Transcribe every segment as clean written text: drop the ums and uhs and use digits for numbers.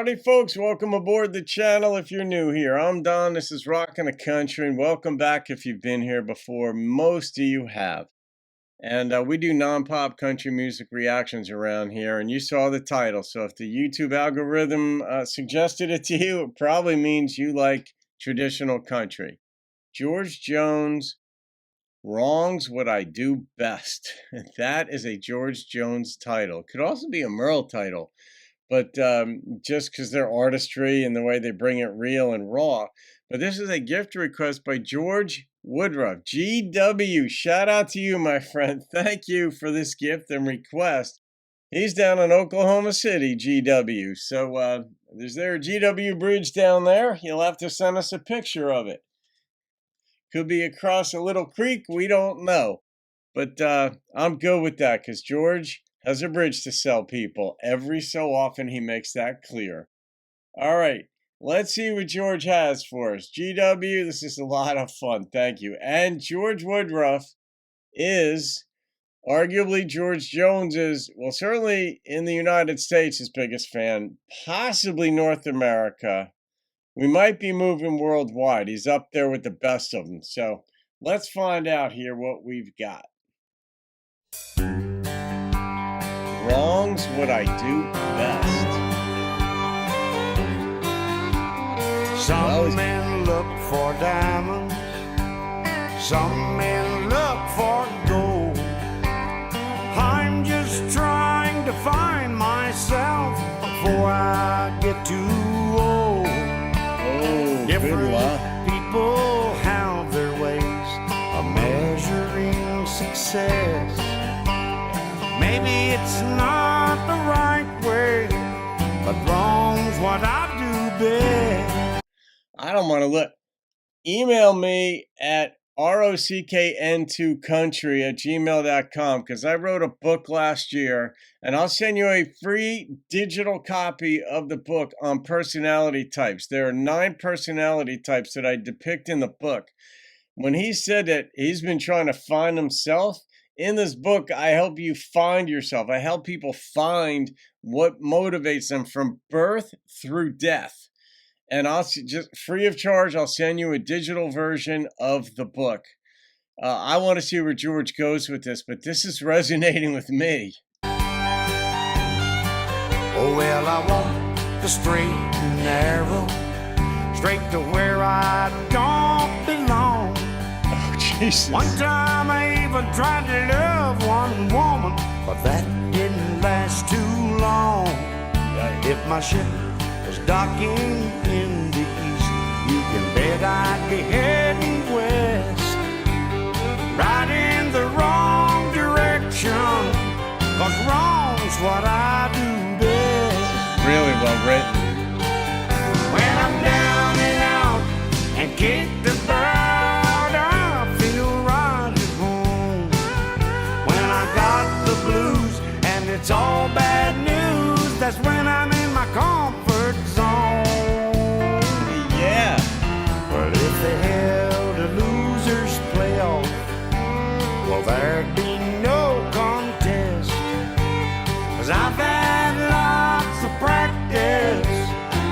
Howdy, folks. Welcome aboard the channel if you're new here. I'm Don. This is Rockin' the Country, and welcome back if you've been here before. Most of you have. And we do non-pop country music reactions around here, and you saw the title. So if the YouTube algorithm suggested it to you, it probably means you like traditional country. George Jones, Wrong's What I Do Best. That is a George Jones title. It could also be a Merle title. But just because their artistry and the way they bring it real and raw. But this is a gift request by George Woodruff. GW, shout out to you, my friend. Thank you for this gift and request. He's down in Oklahoma City, GW. So is there a GW bridge down there? You'll have to send us a picture of it. Could be across a little creek. We don't know. But I'm good with that because George has a bridge to sell people. Every so often he makes that clear. All right, let's see what George has for us. GW, this is a lot of fun. Thank you. And George Woodruff is arguably George Jones's, well, certainly in the United States, his biggest fan, possibly North America. We might be moving worldwide. He's up there with the best of them. So let's find out here what we've got. Wrong's What I Do Best. Some men look for diamonds, some men look for gold. I'm just trying to find myself before I get too old. Oh, different people have their ways of measuring success. Maybe it's not the right way, but wrong's what I do best. I don't want to look. Email me at rockn2country@gmail.com because I wrote a book last year, and I'll send you a free digital copy of the book on personality types. There are 9 personality types that I depict in the book. When he said that he's been trying to find himself, in this book, I help you find yourself. I help people find what motivates them from birth through death. And I'll just free of charge, I'll send you a digital version of the book. I want to see where George goes with this, but this is resonating with me. Oh, well, I walk the straight and narrow, straight to where I don't belong. Oh, Jesus. One time I even tried to love one woman, but that didn't last too long. If my ship was docking in the east, you can bet I'd be heading west, right in the wrong direction, 'cause wrong's what I do best. Really well written. When I'm down and out and kicked about, I feel right at home. When I got the blues and it's all bad news, that's when I'm in my comfort zone. Yeah. Well, if they held a losers playoff, well, there'd be no contest, 'cause I've had lots of practice,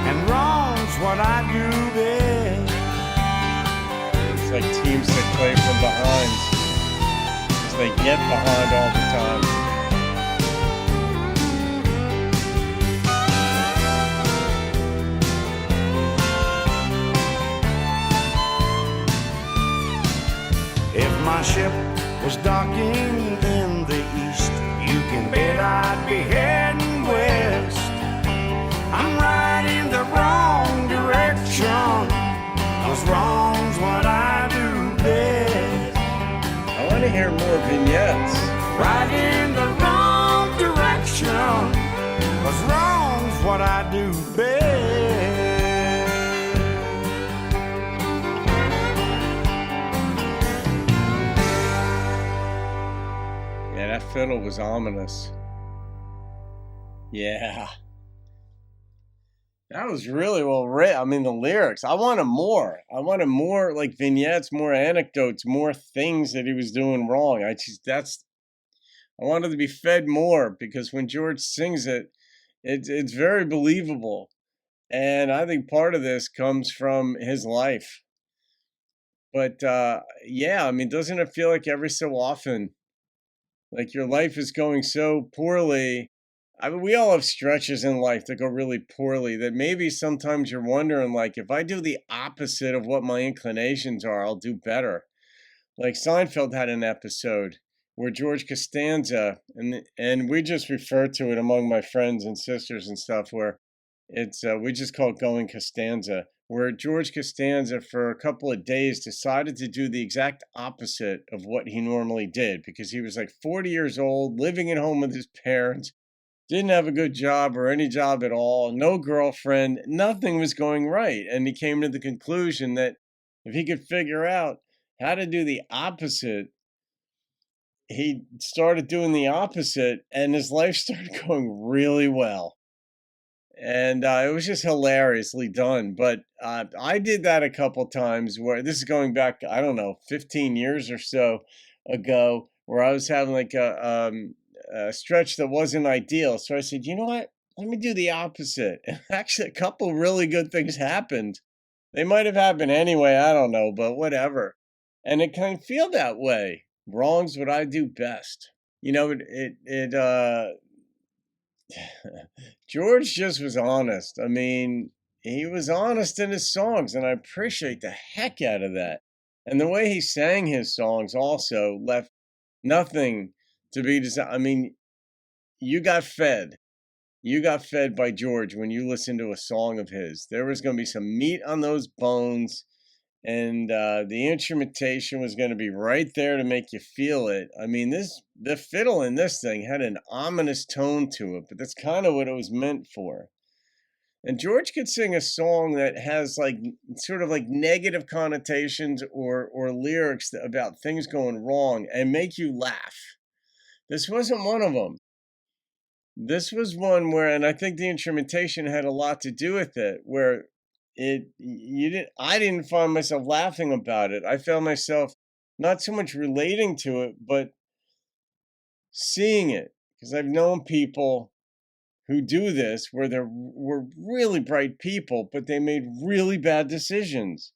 and wrong's what I do best. It's like teams that play from behind, because they get behind all the time. If my ship was docking in the east, you can bet I'd be heading west. I'm right in the wrong direction, 'cause wrong's what I do best. I want to hear more vignettes. Right in the wrong direction, 'cause wrong's what I do best. Yeah, that fiddle was ominous. Yeah. That was really well written. I mean, the lyrics, I wanted more. I wanted more like vignettes, more anecdotes, more things that he was doing wrong. I wanted to be fed more because when George sings it, it's very believable. And I think part of this comes from his life. But yeah, I mean, doesn't it feel like every so often, like your life is going so poorly? I mean, we all have stretches in life that go really poorly that maybe sometimes you're wondering, like, if I do the opposite of what my inclinations are, I'll do better. Like Seinfeld had an episode where George Costanza, and we just refer to it among my friends and sisters and stuff, where it's we just call it going Costanza, where George Costanza for a couple of days decided to do the exact opposite of what he normally did because he was like 40 years old, living at home with his parents, didn't have a good job or any job at all, no girlfriend, nothing was going right. And he came to the conclusion that if he could figure out how to do the opposite, he started doing the opposite and his life started going really well. And it was just hilariously done. But I did that a couple times where this is going back, I don't know, 15 years or so ago, where I was having like a stretch that wasn't ideal. So I said, you know what? Let me do the opposite. And actually, a couple really good things happened. They might have happened anyway. I don't know, but whatever. And it kind of feel that way. Wrong's what I do best. George just was honest. I mean, he was honest in his songs, and I appreciate the heck out of that. And the way he sang his songs also left nothing to be desired. I mean, you got fed. You got fed by George when you listened to a song of his. There was going to be some meat on those bones, and the instrumentation was going to be right there to make you feel it. I mean, the fiddle in this thing had an ominous tone to it, but that's kind of what it was meant for. And George could sing a song that has like sort of like negative connotations or lyrics about things going wrong and make you laugh. This wasn't one of them. This was one where, and I think the instrumentation had a lot to do with it, where I didn't find myself laughing about it. I found myself not so much relating to it, but seeing it because I've known people who do this where were really bright people, but they made really bad decisions.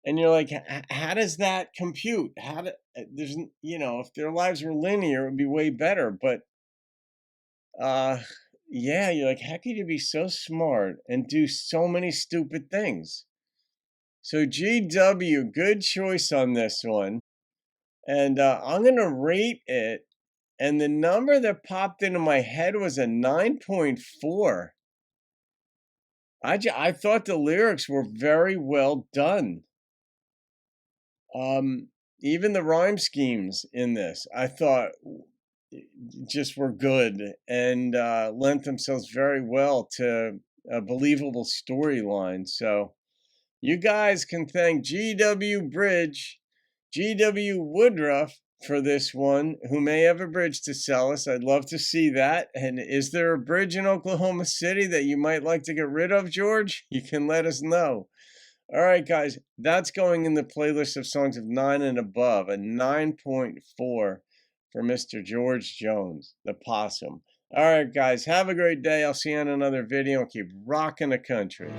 And you're like, how does that compute? There's, if their lives were linear, it would be way better. But uh, yeah, you're like, how could you be so smart and do so many stupid things? So GW, good choice on this one. And I'm going to rate it. And the number that popped into my head was a 9.4. I thought the lyrics were very well done. Even the rhyme schemes in this, I thought just were good and lent themselves very well to a believable storyline. So you guys can thank GW Bridge, GW Woodruff for this one, who may have a bridge to sell us. I'd love to see that. And is there a bridge in Oklahoma City that you might like to get rid of, George? You can let us know. All right, guys, that's going in the playlist of songs of 9 and above, a 9.4 for Mr. George Jones, the possum. All right, guys, have a great day. I'll see you on another video and keep rocking the country.